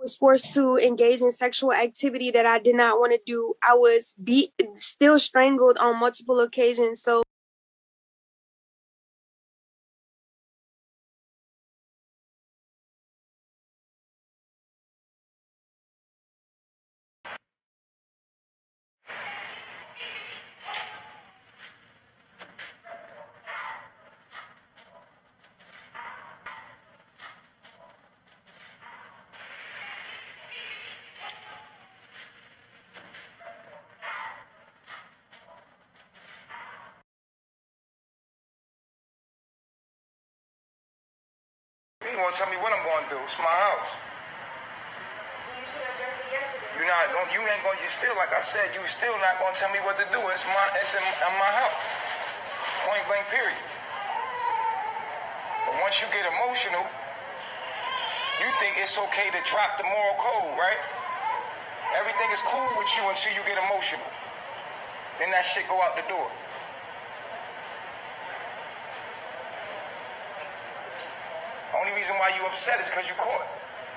Was forced to engage in sexual activity that I did not want to do. I was still strangled on multiple occasions. So You ain't gonna tell me what I'm gonna do. It's my house. You should have addressed it yesterday. You ain't gonna. You still, like I said, you still not gonna tell me what to do. It's in my house. Point blank. Period. But once you get emotional, you think it's okay to drop the moral code, right? Everything is cool with you until you get emotional. Then that shit go out the door. Only reason why you upset is because you caught.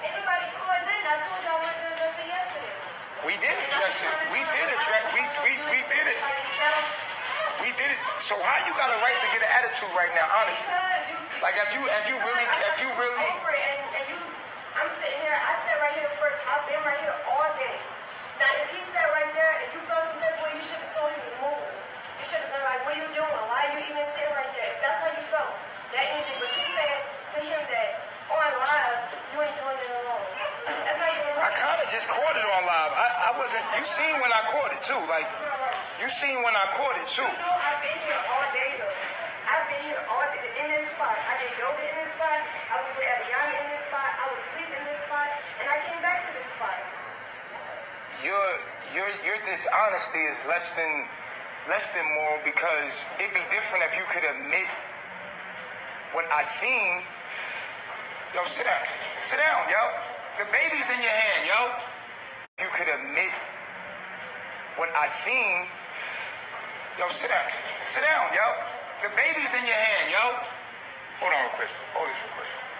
Anybody caught nothing? I told y'all I wanted to address it yesterday. We did address it. We did address. We did it. We did it. So how you got a right to get an attitude right now, honestly? Like if you really. I'm sitting here. I sat right here first. I've been right here all day. Now, if he sat right there and you felt some type of way, you should have told him to move. You should have been like, "What are you doing? Why are you even sitting right there?" If that's how you felt. That anything, but you said to him that on live you ain't doing it alone. That's not even right. I kind of just caught it on live. I wasn't. You seen when I caught it too. Like you seen when I caught it too. You know, I've been here all day though. I've been here all day in this spot. I did yoga in this spot. I was with Adriana in this spot. I was sleeping in this spot, and I came back to this spot. Your dishonesty is less than moral because it'd be different if you could admit what I seen. Yo, sit down. Sit down, yo. The baby's in your hand, yo. You could admit what I seen. Yo, sit down. Sit down, yo. The baby's in your hand, yo. Hold on real quick. Hold this real quick.